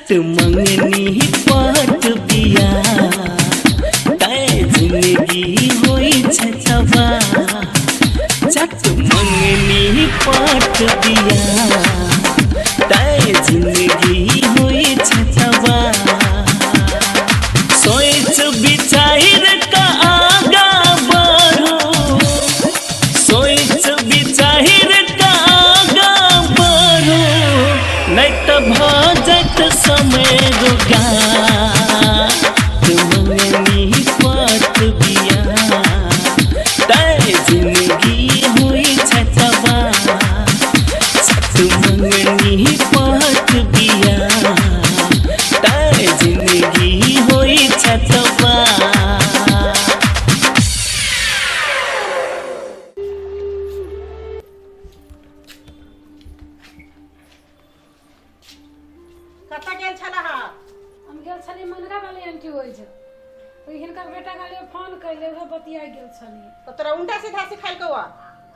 चट मंगनी पात बिया तय जिंदगी होई छछवा चट मंगनी पात बिया तय जिंदगी होई छछवा सोच विचार का आगा बढ़ो सोच विचार का आगा बढ़ो नहीं तो भजत समय रुका मंगनी पात बिया तय जिंदगी हुई छछवा सत मंगनी पात बिया तय जिंदगी हुई छछवा कत गेल छला हा हम गेल छली मनगा वाली आंटी होई छै तो हिनकर बेटा गाले फोन कैले हो बतिया गेल छली तो तोरा उल्टा सीधा सिखाइल कौआ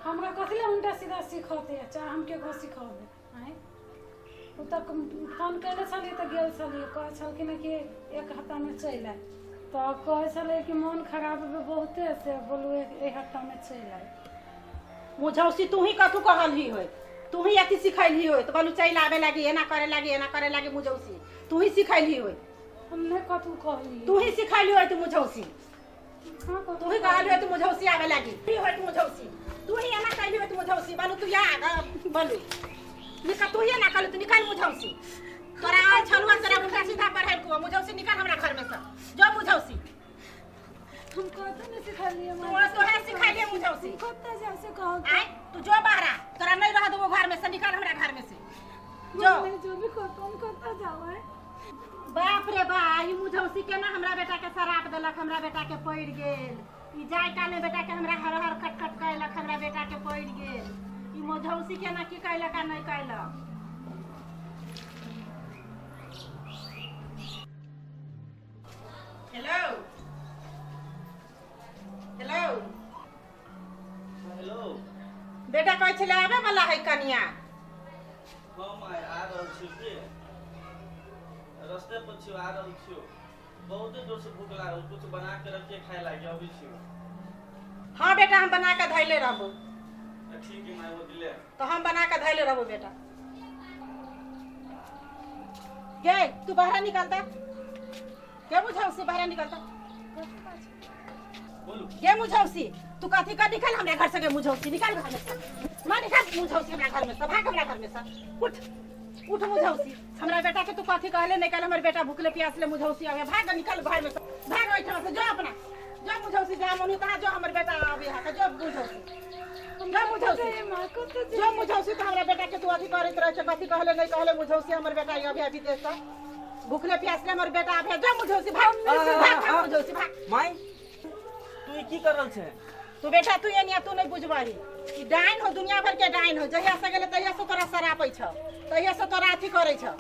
हमरा कथले उल्टा सीधा सिखते चाहे हम के को सिखाबे हैं तो तक फोन कैले छली तो गेल छली कह छलखिन कि एक हफ्ता में चल आए तो कहे छले कि मन खराब है बहुते से बोलू एक हफ्ता में चल आए मुझौसी तू ही कथु कहलही होय तू ही अति सिखैलही होय तो बोलू चल आवे लागी एना करे लागी मुझौसी तू ही सिखैलही होय हमने कथु कहली तू ही सिखैलही होय तू मुझौसी हां तू ही कहलही होय तू मुझौसी आवे लागी तू होय तू मुझौसी तू ही एना कहलही होय तू मुझौसी बोलू तू या बोलू निका तू ही ना कहलू तू निकाल मुझौसी तोरा आ छलुआ तोरा उल्टा सीधा पढ़ाई को मुझौसी निकाल हमरा घर में से जो मुझौसी हम कहते नहीं सिखाली तो है सिखाइए मुझौसी कत्ता जाओ से कहो आय तू जो बाहरा तोरा नहीं रह दो घर में से निकाल हमरा घर में से जो जो भी कहतो हम कत्ता जाओ है बाप रे बा ई मुझौसी के ना हमरा बेटा के शराब देलक हमरा बेटा के पड़ गेल ई जाय काल में बेटा के हमरा हर हर खटखट कैलक हमरा बेटा के पड़ गेल ई मुझौसी के ना की कैलक आ नहीं कैलक हेलो हेलो हेलो बेटा कहै छले आबे वाला है कनिया हम आ रहल छी के रास्ते पर छी आ रहल छी बहुत जोर से भूख लागल कुछ बना के रखिए खाए लागे अभी छी हां बेटा हम बना के धैले रहबो ठीक है माय वो दिले तो हम बना के धैले रहबो बेटा गे तू बाहर निकलता के मुझौसी बाहर निकलता बोलू ये मुझौसी तू कथी का निकल हमरा घर से के मुझौसी निकल घर में से मां निकल मुझौसी हमरा घर में से भाग हमरा घर में से उठ उठ मुझौसी हमरा बेटा के तू कथी कहले नहीं कहले हमर बेटा भूखले प्यासले मुझौसी आवे भाग निकल घर में से भाग ओइठा से जो अपना जो मुझौसी जा मनु कहा जो हमर बेटा आवे हा जो मुझौसी जो मुझौसी जो मुझौसी तो हमरा बेटा के तू अथी करत रह छ कथी कहले नहीं कहले मुझौसी हमर बेटा आवे अभी देश से भूखले प्यासले हमर बेटा आवे जो मुझौसी भाग मुझौसी भाग माय तू की कर रहल छे तू बेटा तू ये तू नहीं बुझबाही ई डाइन हो दुनिया भर के डाइन हो जहिया से गेले तहिया से तोरा सरापै छ तहिया से तोरा अथी करै छ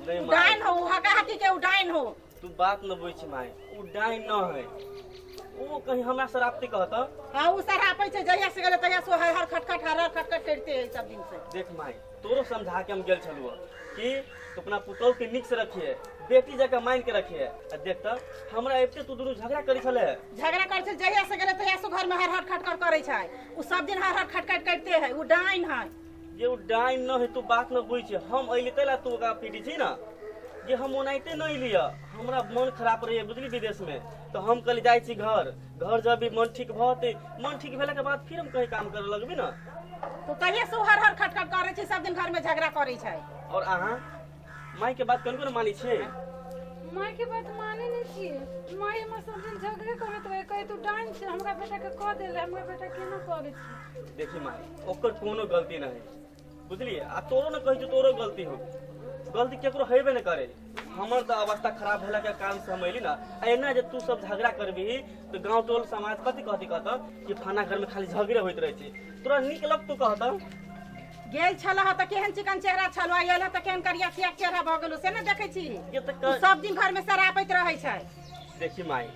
नहीं डाइन हो हका हकी के उ डाइन हो तू बात न बुझ छी माय उ डाइन न है वो कहीं हमरा शराबती कहता हां उ सरापै छ जहिया से गेले तहिया से हर खटखट करते है सब दिन से देख माय तोरो समझा के हम गेल छलुआ कि तू अपना पुतौ के नीक से रखिए बेटी जगह मान के रखिए देख त हमरा एते तू दुनु झगड़ा करै छले झगड़ा करै छ जहिया से गेले तहिया से घर में हर खटखट करै छै उ सब दिन हर खटखट करते है उ डाइन है ये उ डाइन न है तू बात न बुझ छी हम अइले तैला तू का पीटी छी ना ये हम ओनाइते नहीं लिया हमरा मन खराब रहे बुझली विदेश में तो हम कल जाय छी घर जब भी मन ठीक भते मन ठीक भेला के बाद फिर हम कहीं काम करे लगबी ना तो कहिया से हर खटखट करै छै सब दिन घर में झगड़ा करै छै और अहाँ माई के बात कनको न मानी छी माय के बात माने नहीं छी माय हम सब दिन झगड़े करत रहे कहे तू डाइन से हमरा बेटा के कह देले हमरा बेटा केना करे छी देखी माई ओकर कोनो गलती नहीं बुझली आ तोरो न कहि तोरो गलती हो गलती केकरो हेबे न करे हमर तो अवस्था खराब भेला के कारण से हम अइली ना एना जे तू सब झगड़ा करबी तो गांव टोल समाज कथि कहता कि फना घर में खाली झगड़े होइत रहे छी तोरा नीक लग तू कहता गेल छला त केहन चिकन चेहरा छलो आइला त केहन करिया सिया चेहरा भ गेलो से न देखै छी सब दिन घर में शराबैत रहै छै देखी माई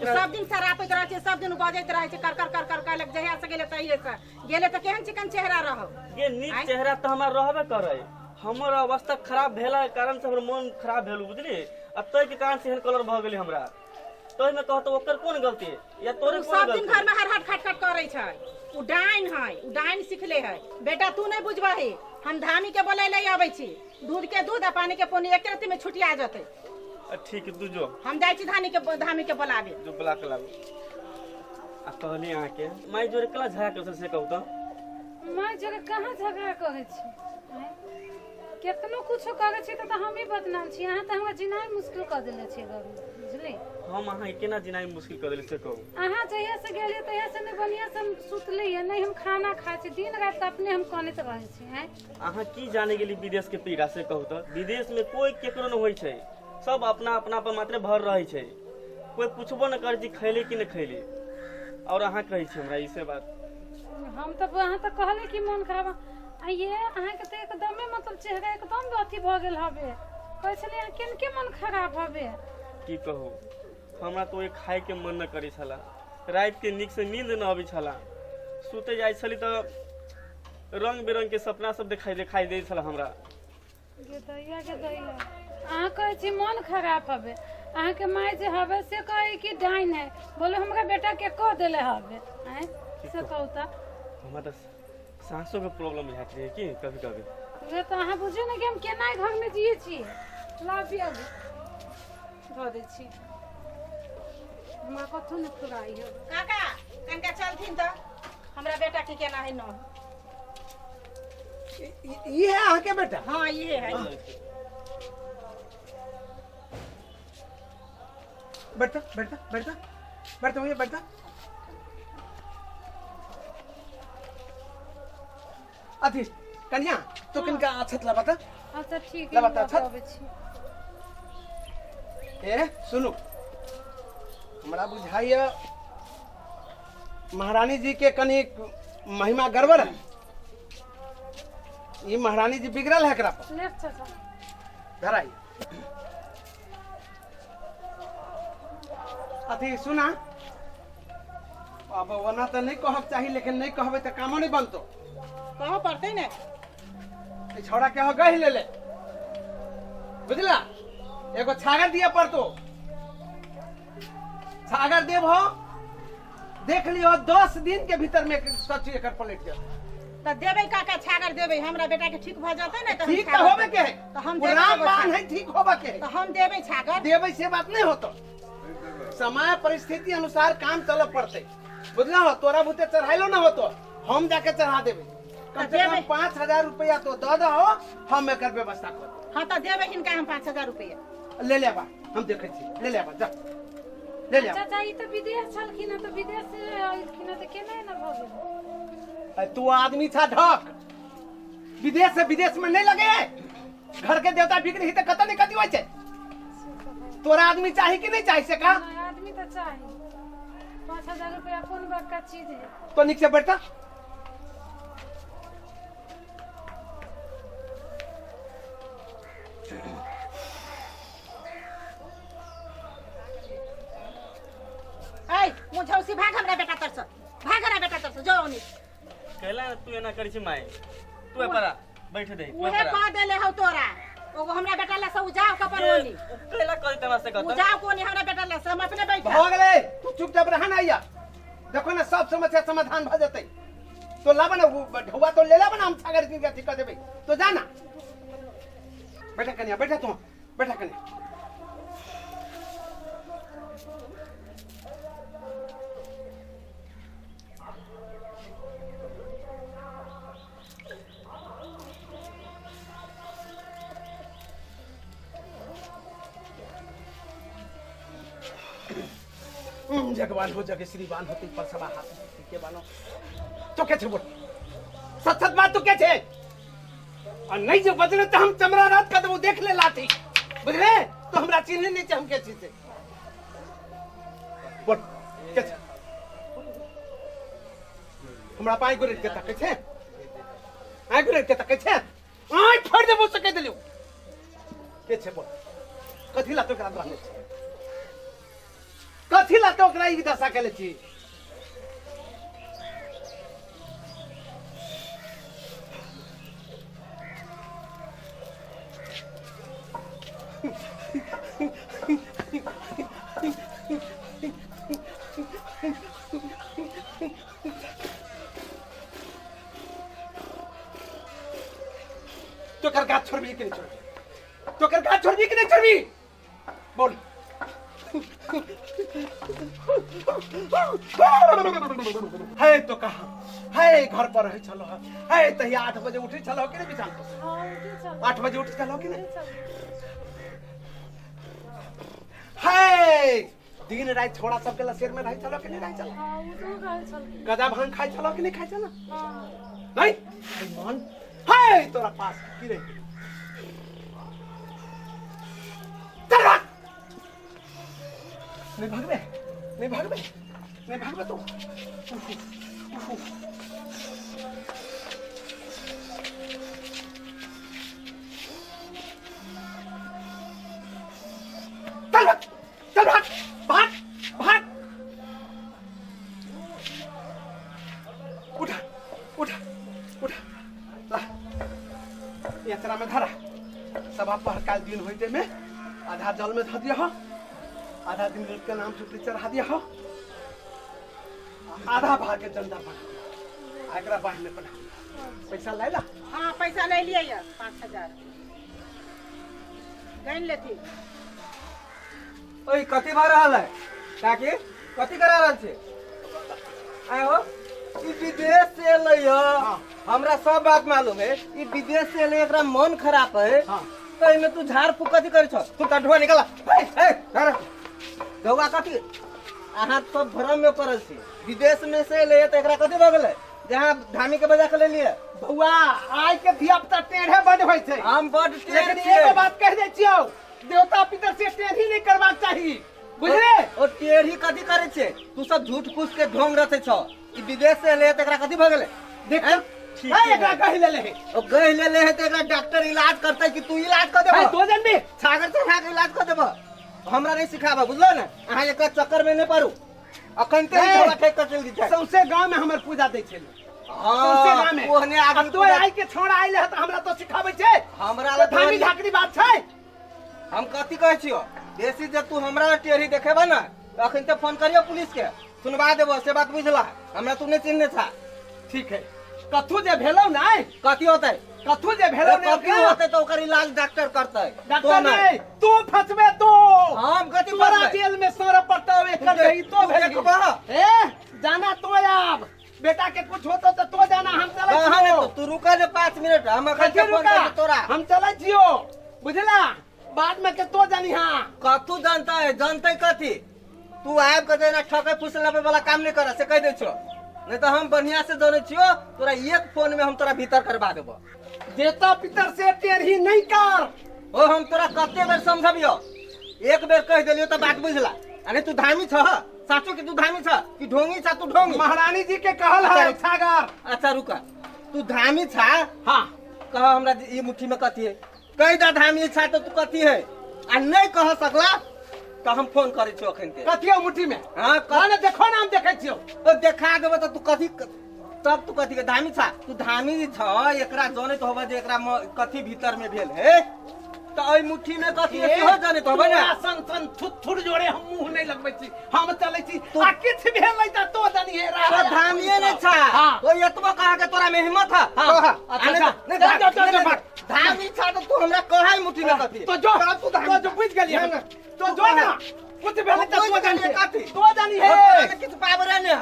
सब दिन शराबैत रहै छै सब दिन बजैत रहै छै कर कर लग जहिया से गेले तहिए से गेले त केहन चिकन चेहरा रहो ये नीक चेहरा त हमरा रहबे करे हमर अवस्था खराब भेला के कारण से हमर मन खराब भेल बुझली। अब तय के कारण से एहन कलर भ गेली हमरा। तोय में कहतो ओकर कोन गलती है या तोरे उ कोन सब दिन गलती? घर में हर हट खट खट करे छै। उ डाइन है, उ डाइन सिखले है। बेटा तू नहीं बुझबही। हम धामी के बोले ले आबै छी। दूध के दूध आ पानी के पानी एक रत्ती में छुटिया जते। ठीक है तू जो हम जाय छी धामी के बोलाबे। जो बुला के लाबू। आ कहली अहाँ के माई जोरे कला झगड़ा कर से कहू त माय जगह कहाँ झगड़ा करे छी आँय? केतनो कुछो करे छी त हम ही बदनाम छी। अहाँ त हमरा जिनाई मुश्किल कर देले छी घर में बुझली। हम अहाँ केना जिनाई मुश्किल कर देले से कहू। अहाँ जहिया से गेलिए तहिया से नहीं बढ़िया से हम सुतली है, नहीं हम खाना खाए छी, दिन रात त अपने हम कहने त रहे छी हैं। अहाँ की जाने गेली विदेश के पीड़ा से कहू त? विदेश में कोई केकरो न होई छै, सब अपना अपना पर मात्र भर रहे छै। कोई पूछबो न करे छी खैली कि न खैली। और अहाँ कहै छी हमरा ई से बात। हम तो अहाँ तो कहले कि मन खराब आ ये अहाँ के तो एकदमे मतलब चेहरा एकदम अथी भ गेल हबे। कहै छली अहाँ किनके मन खराब हबे। की कहू हमरा तो एक खाए के मन न करै छला। रात के नीक से नींद न आबै छला। सुते जाय छली त रंग बिरंग के सपना सब दिखाई दे छला हमरा। गे दैया अहाँ कहै छी मन खराब हबे। अहाँ के माय जे हबे से कहै कि डाइन है, बोले हमरा बेटा के कह देले हबे हैं से कहू त। हमरा त सांसों के प्रॉब्लम बुझाइत रहे कि कभी कभी। वे तो अहाँ बुझियो ना कि हम केना घर में जिए छी। ला पिया धो दे छी हमरा कथु न फुराई है। काका कनका चलथिन त हमरा बेटा के केना है न। ये है अहाँ के बेटा? हां ये है। बैठा बैठा बैठा बैठा भैया बैठा। अथी कन्या तो किनका अछत ला बता। अच्छा ठीक ला है बता छत। बताबै छी। ए सुनो हमरा बुझाइए महारानी जी के कनी महिमा गड़बड़ है। ये महारानी जी बिगड़ल है एकरा पर। ले चाचा धराई अथी सुना अब वना तो नहीं कहब चाहिए, लेकिन नहीं कहबे तो कामो नहीं बनतो। कहो पड़ते ने ई छौड़ा के हो गही ले ले बुझला। एगो छागर दिया पड़तो। छागर देव हो देख लियो 10 दिन के भीतर में सच एकर पलट जाए। त देबै काका छागर देबै। हमरा बेटा के ठीक भ जाते ने त ठीक तो होबे के है, तो हम पुरान बान है, ठीक होबे के तो है। हम देबै छागर। देवे से बात नहीं होतो। समय परिस्थिति अनुसार काम चल पड़ते बुझला हो। तोरा बुते चढ़ाइलो ना होतो, हम जाके चढ़ा देवे। कम से कम 5000 रुपया तो दे दो, हम एकर व्यवस्था कर। हां त देबै हिनका हम 5000 रुपया ले ले बा, हम देखे छी। ले ले बा, जा ले ले। चाचा ई तो विदेश छलखिन त विदेश से आइलखिन त केना न भ गेल। तू आदमी था ढक। विदेश से विदेश में नहीं लगे। घर के देवता बिगड़ी ही तो कतौ नहीं कती होय छै। तोरा आदमी चाहिए कि नहीं चाहिए से कहा। आदमी तो चाहिए। 5000 रुपया कौन बड़का चीज है। तो नीचे बैठा। ऐ मुझौसी भाग हमरा बेटा तरस। भाग हमरा बेटा तरस जो ओनी। कहला तू एना करै छी माई। तू परा बैठ दे तू उहे परा। कह देले हौ तोरा। ओगो हमरा बेटा ला से उजाव कपर ओनी। कहला करै तमा से कहत। उजाव कोनी हमरा बेटा ला से हम अपने बैठ। हो गेले तू चुपचाप रह ना। आइया देखो ना सब समस्या समाधान भ जतै। तो लाबा ना ढौवा तो ले लाबा ना, हम छागर के ठीक कर देबै। तो जा ना बैठा कन्या, बैठा तू बैठा कन्या। जगवान हो जगे श्रीवान होती पर सभा हाथ के बानो। तो क्या छे बोल सच सच बात तो क्या छे। और नहीं जो बजले तो हम चमरा रात का तो वो देख ले लाठी बुझले। तो हमरा चिन्ह नहीं छे हम के चीज से बोल क्या छे। हमरा पाई गुरे के तक छे। आई गुरे के तक छे। आई फड़ दे वो सके दिलियो के छे बोल। कथी ला तो करा रहले छे। कथी ला तो ओकरा ई दशा केले छी। तो कर गाछ छोड़बी कि नहीं छोड़बी? तो कर गाछ छोड़बी कि नहीं छोड़बी? बोल। है तो कहा है घर पर है चलो है तहिया 8 बजे उठी चलो कि नहीं बिचान तो हाँ उठी चल 8 बजे उठ चलो कि नहीं चल है दिन रात छोड़ा सब के लसेर में रह चलो कि नहीं रह चलो हाँ उठो गए चल गदा भांग खाई चलो कि नहीं खाई चलो हाँ नहीं मन है तोरा पास की रे चल भाग नहीं भागबे नहीं भागबे नहीं भागबे तू चल भाग चल भाग भाग भाग उठा उठा उठा ला यात्रा में धरा सभा पहर काल दिन होते में आधा जल में धर दिया हो आधा दिन के नाम से चढ़ा दिया हो आधा भाग के जंदा बना एकरा बाहर में बना पैसा ले ला हाँ पैसा ले लिया यार 5000 गन लेती ओए कथी भर रहल है काकी कथी करा रहल छे आए हो ई विदेश से एलै ह हाँ। हमरा सब बात मालूम है ई विदेश से एलै एकरा मन खराब है हाँ। तो इमे तू झाड़ फूक कथी करे छ तू कठुआ निकला ए धर गौवा कथी अहाँ सब भ्रम में पड़ल छी विदेश में से एलै त एकरा कथी भ गेलै जहां धामी के बजा के ले लिए बउआ आइ के धिया पुता टेढ़े बड होय छै हम बड लेकिन एगो बात कह दे छियो देवता पितर से टेढ़ी नहीं करबाक चाही बुझले ओ टेढ़ी कथी करे छे तू सब झूठ फूस के ढोंग रथे छ ई विदेश से एलै त एकरा कथी भ गेलै देख हैं? ठीक है एकरा कह ले ले ओ गह ले है तो एकरा डॉक्टर इलाज करते कि तू इलाज कर देबो दो जन भी छागर से खा के इलाज कर देबो हमरा नहीं सिखाबा बुझलो ना अहाँ एक चक्कर में नहीं पड़ू अखन ते नहीं। थोड़ा ठेक कर चल दी सौसे गांव में हमर पूजा दै छै सौसे गांव में ओहने आगे अब तो आइ के छोड़ा आइले ह त हमरा तो सिखाबै छै हमरा तो धामी झाकरी बात छै हम कथी कहै छियो बेसी जे तू हमरा टेढ़ी देखेबा ना तो अखन ते फोन करियो पुलिस के सुनवा देबो से बात बुझला हमरा तू नहीं चिन्हने था ठीक है कथु जे भेलौ नै कथी होतै कथु जे भेलौ नै कथी होतै तो ओकर इलाज डॉक्टर करतै डॉक्टर नहीं तू फसबे तो हम कथी तोरा फसबै? जेल में सर पड़तावे कर रही तो तू भेल देखबा। ए जाना तो अब बेटा के कुछ होतो तो जाना हम चलै कहाँ छियो ने तू रुका ने 5 मिनट हम अखन कथी ते फोन रुका कर तोरा हम चलै छियो बुझला बाद में के तो जानी हां कथू जानता है जानते कथी तू आब के देना ठके फुसलाबे वाला काम नहीं कर से कह दे छो नहीं तो हम बढ़िया से जाने छियो तोरा एक फोन में हम तोरा भीतर करवा देबो देता पितर से टेढ़ी नहीं कर ओ हम तोरा कते बेर समझबियो एक बेर कह देलियो तो बात बुझला अरे तू धामी छ साचो कि तू धामी छ कि ढोंगी छ तू ढोंगी महारानी जी के कहल है अच्छा। सागर अच्छा रुका तू धामी छ हां कह हमरा ये मुट्ठी में कथी है कह दा धामी छ तो तू कथी है आ नहीं कह सकला तो हम फोन करे छियो अखन ते कथियो मुट्ठी में हां कहने देखो ना हम देखे छियो तो देखा देबो तो तू कथी तब तू कथी के धामी छा तू धामी छ एकरा जाने तो होबा जे एकरा कथी भीतर में भेल है तो ओई मुट्ठी में कथी है हो जाने तो होबा ना सन सन थुर जोड़े हम मुंह नहीं लगबै छी हम चलै छी आ किछ भेल नहीं त तो जानी है तो धामिए ने छा हां तो एतबो कहा के तोरा में हिम्मत है हाँ। अच्छा नहीं, जा, धामी छा तो तू हमरा कहै मुट्ठी में कथी तो जो तो जो बुझ गेली हम तो जो ना कुछ भेल नहीं त तो जानी है कथी तो जानी है है किछ पावर ने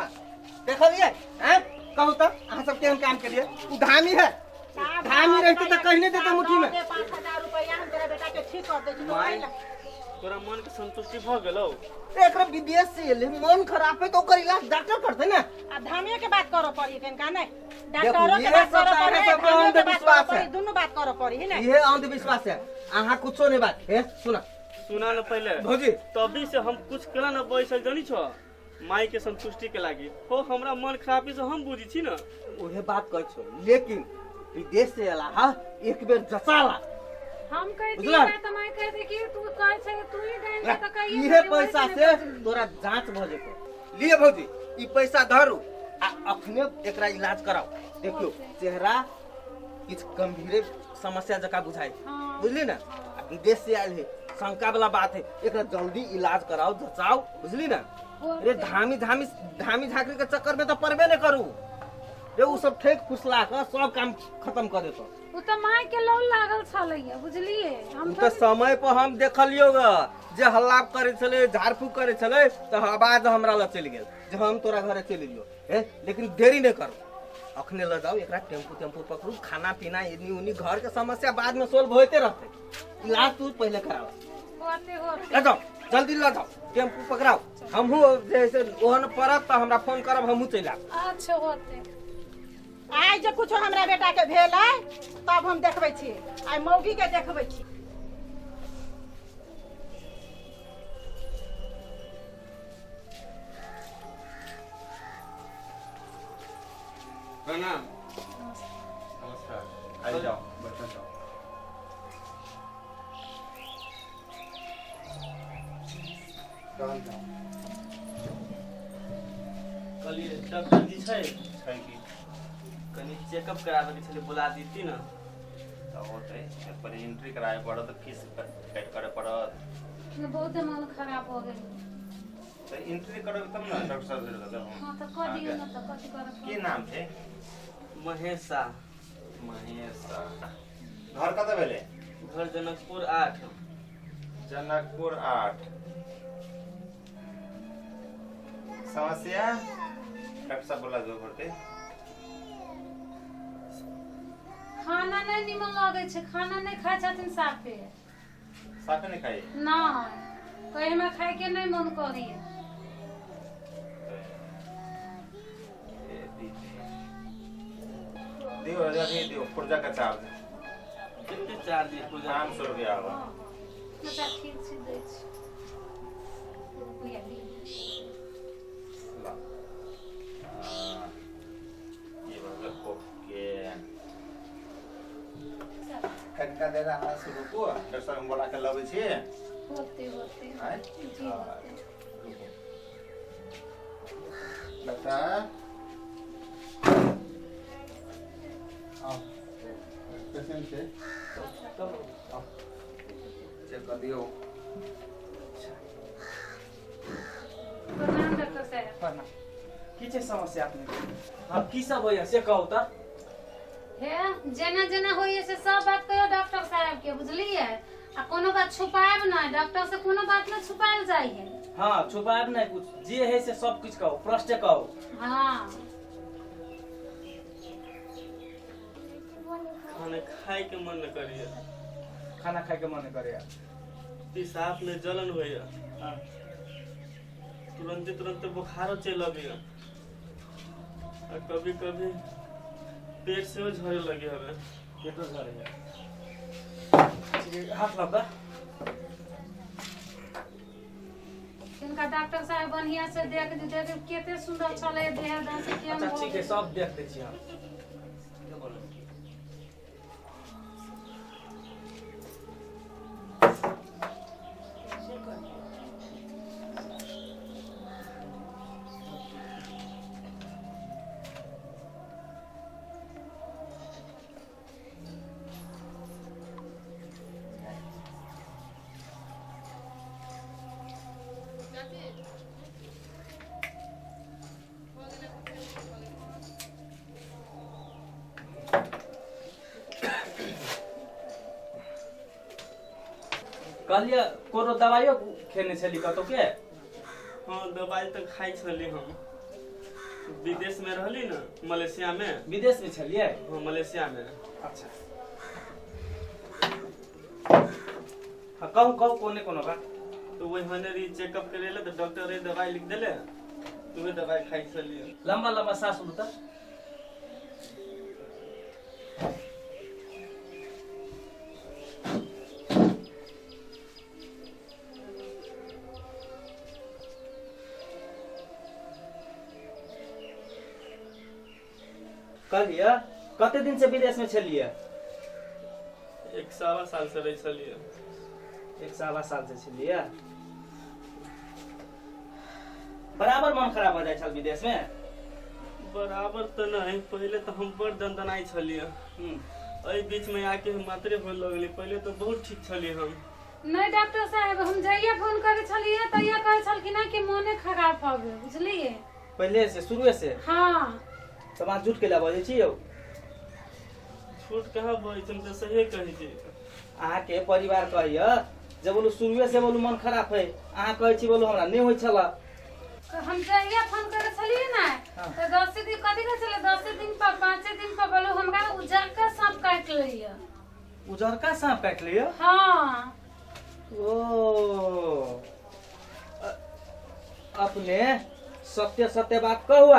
देखलिए हैं कहू तो अहाँ सब केहन काम के लिए तू धामी है धामी रहती तो कहीं नहीं देते मुट्ठी में 5000 रुपया हम तेरा बेटा के ठीक कर दे छी माई तोरा मन के संतुष्टि भ गेलौ एकरा विदेश से एले मन खराब है तो ओकर इलाज डॉक्टर करते ना अब धामिये के बात करो पड़ी कनका नहीं देखो, डॉक्टरों के ये बात सब करो सारे पड़ी सब धामियों के बात अंधविश्वास करो है। पड़ी दोनों बात करो पड़ी है ना ये अंधविश्वास है अहाँ कुछो नहीं बात है सुना सुना न पहले भौजी तभी से हम कुछ केला न बैसल जानी छ माई के संतुष्टि के लागी हो हमरा मन खराबी से हम बुझी छी न ओहे बात कर छो लेकिन विदेश से आला हा एक बेर जसाला हम कह बुझला? दिया त मैं कह दे कि तू कह छे तू ही गए त कहिए इहे पैसा से तोरा जांच भ जेतो लिए भौजी ई पैसा धरू आ अखने एकरा इलाज कराओ देखियो चेहरा किछ गंभीर समस्या जका बुझाई हाँ। बुझली ना आ विदेश से आयल है शंका वाला बात है एकरा जल्दी इलाज कराओ जचाओ बुझली ना अरे धामी धामी धामी झाकरी के चक्कर में तो पड़बे नहीं करू रे उ सब ठेक फुसला के सब काम खत्म कर देतो उ त माय के लौ लागल छलैया बुझलिए हम उ तो समय पर हम देखलियो ग जे हल्ला करे छले झाड़ फूक करे छले तो आवाज हमरा ल चल गेल जे हम तोरा घरे चल लियो ए लेकिन देरी नहीं करो अखने ल जाओ एकरा टेम्पू पकड़ू खाना पीना इनी उनी घर के समस्या बाद में सोल्व होते रहते इलाज तू पहले कराओ होते ले जाओ जल्दी ले जाओ टेम्पू पकड़ाओ हमहू जैसे ओहन पड़त तो हमरा फोन करब हमहू चल आब अच्छा होते आइ जे कुछो हमरा बेटा के भेल है तब हम देखबै छी आइ मौगी के देखबै छी प्रणाम नमस्कार आ जाओ बैठो जाओ कहलिए डॉक्टर जी छै छै कि कनी चेकअप कराबे के छले बुला दीती ना तो होते पर एंट्री कराए पड़त फीस पेड करे पड़त बहुत मन खराब हो गेल तो एंट्री करोगे तब ना डॉक्टर साहब से लगा हां त कर दियो ना त कथि करब की नाम थे महेशा महेश घर कत भेले घर जनकपुर 8 जनकपुर 8 समस्या डॉक्टर साहब बोला जो करते खाना नहीं निमन लगे छै खाना नहीं खाय छथिन साफे साफे नहीं खाई नहीं कहीं में खाए के नहीं मन करिए दियो अभी दियो पुर्जा का चार्ज कितने चार्ज है पूजा 500 रुपया आवा अच्छा ठीक छै दै छी रुपया दियो ला ये वाला ओके खटका दे रहा है शुरू को डॉक्टर साहब बोला के लबे छी होते होते आय जी होते बता पेशेंट से चेक कर दियो प्रणाम डॉक्टर साहब की छै समस्या अपने हां की सब होय से कहू त हे जेना जेना होइए से सब बात कहियो डॉक्टर साहब के बुझलिए आ कोनो बात छुपाएब ना डॉक्टर से कोनो बात ना छुपाएल जाइए हां छुपाएब नहीं कुछ जे है से सब कुछ कहो प्रश्न कहो हां खाना खाए के मन न करिए खाना खाए के मन करे पेशाब में जलन होय तुरंत बुखार चल आवे और कभी कभी पेट से झरे लगे हवे पेटो झरे है हाथ लगा इनका डॉक्टर साहब बढ़िया से देख देख केते सुंदर चले देह दांत से केम अच्छा ठीक है सब देख दे छी हम कहलिए कोनो दवाइयो खेने छली कतो के हाँ दवाई तो खाई छली हम विदेश में रहली ना मलेशिया में विदेश में छलिए हाँ मलेशिया में अच्छा हाँ कहू कहू कोने कोनो बा तो वही हने चेकअप करेला तो डॉक्टर रे दवाई लिख देले तो वे दवाई खाई छली लंबा लंबा सांस लो त कहलिए कते दिन से विदेश में छलिए 1.25 साल से रही छलिए 1.25 साल से छलिए बराबर मन खराब हो जाए छल विदेश में बराबर तो नहीं पहले तो हम बड़ दंदनाई छलिए एहि बीच में आके हम मात्रे हो लगली पहले तो बहुत ठीक छली हम नहीं डॉक्टर साहब हम जहिया फोन करे छलिए तहिया कहे छलखिन ना कि मोने खराब भ गेल बुझलिए। पहले से शुरू से हाँ तब अहाँ झूठ के ला बजै छी यौ। झूठ कहाँ बोलै तुम तो सही कहै छी। अहाँ के परिवार कहैया जब बोलू शुरू से बोलू मन खराब है अहाँ कहै छी बोलू हमरा नहीं होय छला। हम जहिया फोन करे छलिए ना तो 10 दिन कथी के चले 10 दिन पर 5 दिन पर बोलो हमरा उजर का सांप काट लिया। उजरका सांप काट लियो। हाँ ओ अपने सत्य सत्य बात कहू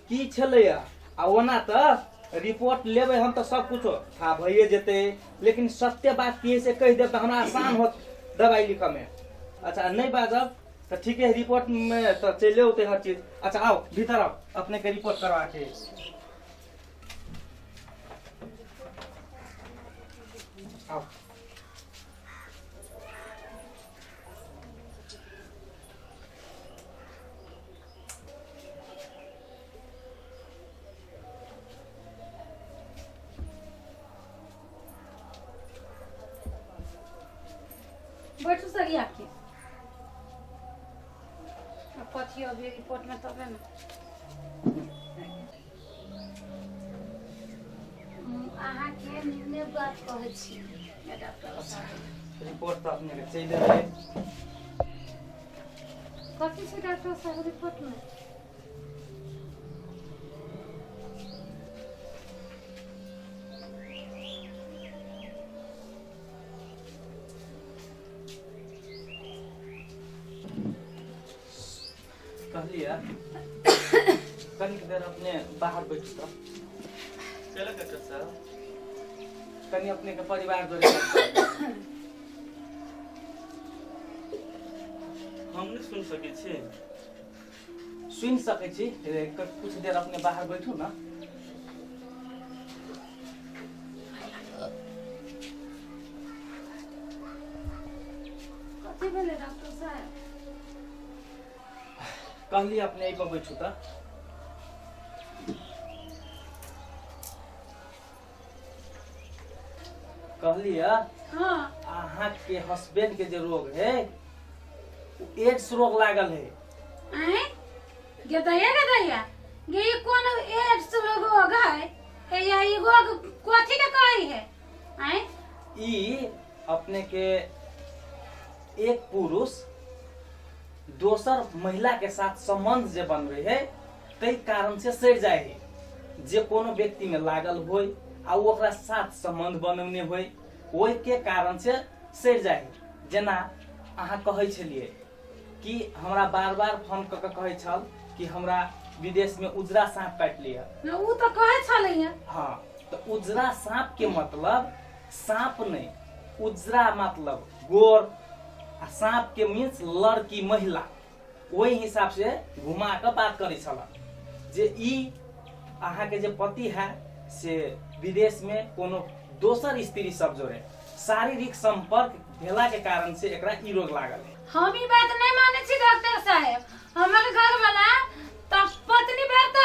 की छलैया आ ओना त रिपोर्ट लेबै हम त सब कुछ था भइए जेते लेकिन सत्य बात की से कह देब त हमरा आसान होत दवाई लिख में। अच्छा नहीं बाजब तो ठीक है रिपोर्ट में तो चले होते हर चीज। अच्छा आओ भीतर आओ अपने के रिपोर्ट करवा के आओ। बैठू सही आपके कथी अभी रिपोर्ट में तबे ना अहाँ के निर्णय बात कहै छी डॉक्टर साहब। रिपोर्ट तो अपने के चले रहे कथी छै डॉक्टर साहब रिपोर्ट में। कहलिए कनिक देर अपने बाहर बैठू तो चलो डॉक्टर साहब कनी अपने के परिवार जोड़े हम नहीं सुन सके छी। सुन सके छी कुछ देर अपने बाहर बैठू ना। कथी भेलै डॉक्टर साहब। कहलिए अपने यही पर बैठू तो कहलिए हाँ अहाँ के हस्बैंड के जो रोग है एड्स रोग लागल है। हैं गदया ये कौन एड्स रोग है या ई रोग कथी के कहै है हैं। ई अपने के एक पुरुष दोसर महिला के साथ संबंध जे बनबे है तई कारण से सड़ जाए है। जे कोनो व्यक्ति में लागल होय आ ओकरा साथ संबंध बनौने होय ओहि के कारण से सड़ जाए है। जेना अहाँ कहै छलिए कि हमरा बार बार फोन क के कहै छल कि हमरा विदेश में उजरा सांप काट लिया। ऊ तो कहै छलैया। हाँ तो उजरा सांप के मतलब सांप नहीं उजरा मतलब गोर आ सांप के मीन्स लड़की महिला वही हिसाब से घुमा के बात करे छला जे ई अहाँ के जे पति है से विदेश में कोनो दोसर स्त्री सब जोड़े शारीरिक संपर्क भेला के कारण से एकरा ई रोग लागल है। हम ई बात नहीं माने छी डॉक्टर साहब। हमर घर वाला तब पत्नी भर तो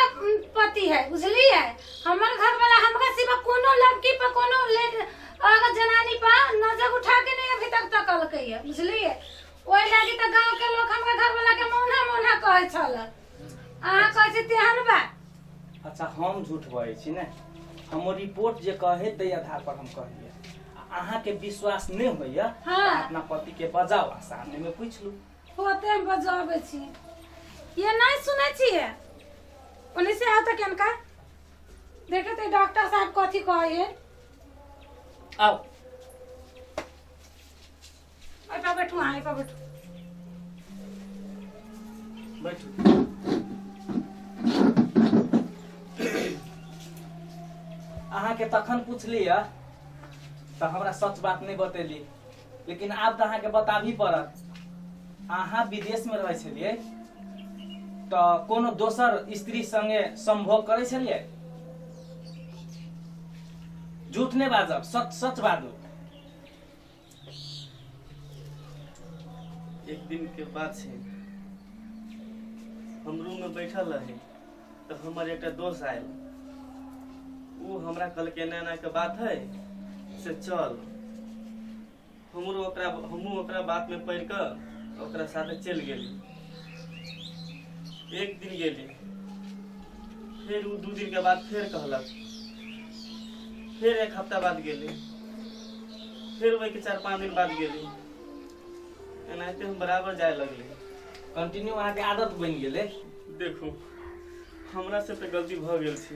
पति है बुझलिए। हमर घर वाला हमरा सिवा कोनो लड़की पे कोनो अगर जनानी पर नजर उठा के नहीं अभी तक तकल के है बुझलिए। ओइ लागी त गांव के लोग हमरा घर वाला के मोना मोना कहै छल। अहाँ कहै छी तेहन बात। अच्छा हम झूठ बोलै छी ने हम रिपोर्ट जे कहे तै आधार पर हम कहलिए अहाँ के विश्वास नहीं होइया हाँ। अपना पति के बजाओ आ सामने में पूछ लू। होते हम बजाबै छी ये नहीं सुनै छिए ओने से आता केनका देखे ते डॉक्टर साहब कथी कहै है। आओ आई पा बैठू आई पा बैठू बैठू। अहाँ के तखन पूछलिए तो हमरा सच बात नहीं बतेली लेकिन आब तो अहाँ के बताबी पड़त। अहाँ विदेश में रहे छलिए तो कोनो दोसर स्त्री संगे संभोग करे छलिए। झूठ नहीं बाजब सच सच बाजू। एक दिन के बात है हम रूम में बैठल रहे तो हमारे एक दोस्त आयल वो हमरा कल के नैना के बात है से चल हमहूँ ओकरा बात में पढ़ कर ओकरा साथे चल गेली। एक दिन गेली, फिर वो 2 दिन के बाद फिर कहलक, फिर 1 हफ्ता बाद गेली, फिर वही के 4-5 दिन बाद गेली। एनाहिते हम बराबर जाए लगली। कंटिन्यू अहाँ के आदत बन गेले। देखू, हमरा से तो गलती भ गेल छी।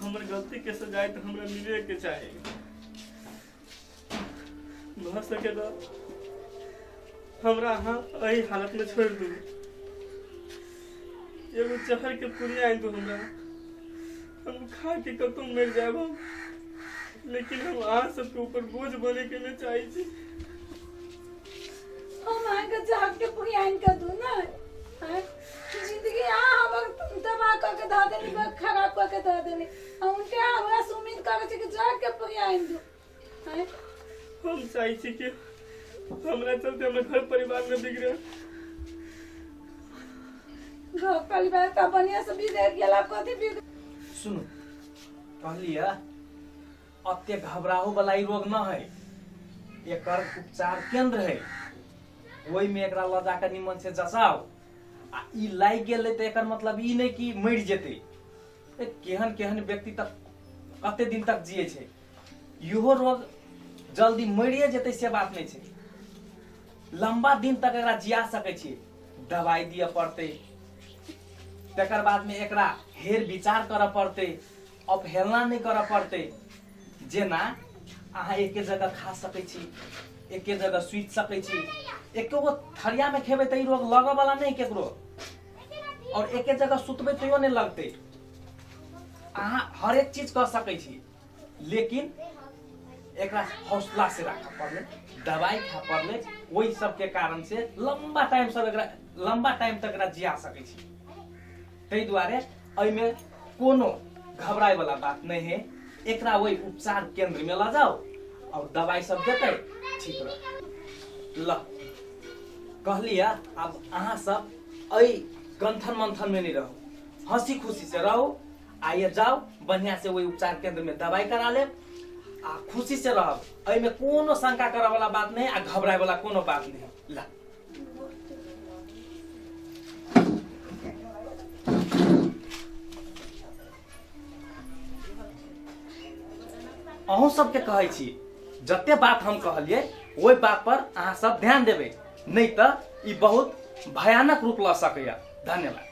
हमर गलती के सजाए तो हमरा मिले के चाही। भ सके तो हमरा अहाँ एही हालत में छोड़ दू। एगो जहर के पुड़िया आनि दू हमरा, हम खा के कतौ मर जाब। लेकिन हम अहाँ सबके ऊपर बोझ बने के न चाही छी। हम आके जाग के पूरी आइन कर दूं ना, हैं? जिंदगी हम तबाह करके दे देनी, खराब करके दे देनी। हम उनके हमरा से उम्मीद करे छी कि जाग के पूरी आइन दूं, हैं? हम चाही छी कि हमरा चलते हमर घर परिवार में बिगड़े। घर परिवार का बढ़िया से बिगड़ गेला, कथी बिगड़। सुनो, कहलिए अत्य घबराहू वाला ई रोग न है, एकर उपचार केंद्र है। वही में एकरा ल जाकर निमन से जसाओ। आ ई लाग गेले त एकर मतलब ई नहीं कि मर जेते। केहन केहन व्यक्ति तक कते दिन तक जिए छे। इहो रोग जल्दी मरिए जेते से बात नहीं छे। लंबा दिन तक एकरा जिया सके छे। दवाई दिए पड़ते, तकर बाद में एकरा हेर विचार कर पड़ते, अवहेलना नहीं कर पड़ते। जेना अहाँ एके जगह खा सकै छी, एके जगह सुत सकै छी। एको थरिया में खेबै त ई रोग लगऽ वाला नहीं केकरो, और एके जगह सुतबै तैयो नहीं लगते। अहाँ हर एक चीज कर सकै छी, लेकिन एकरा हौसला से रखा पड़ले, दवाई खा पड़ले। वही सब के कारण से लंबा टाइम तक एकरा जिया सकै छी। तै दुआरे एहिमे कोनो घबराए वाला बात नहीं है। एकरा वही उपचार केंद्र में ला जाओ और दवाई सब देते, ठीक रह। ल कहलिया, अब अहाँ सब ऐ गंथन मंथन में नहीं रहो, हंसी खुशी से रहो। आइए जाओ, बढ़िया से वही उपचार केंद्र में दवाई करा ले, आ खुशी से रहो। एहिमे कोनो शंका करे वाला बात नहीं, आ घबराए वाला कोनो बात नहीं। ला अहूँ सबके कहै छी, जते बात हम कहलिए ओहि बात पर अहाँ सब ध्यान देबै, नहीं तो ई बहुत भयानक रूप ल सकैया। धन्यवाद।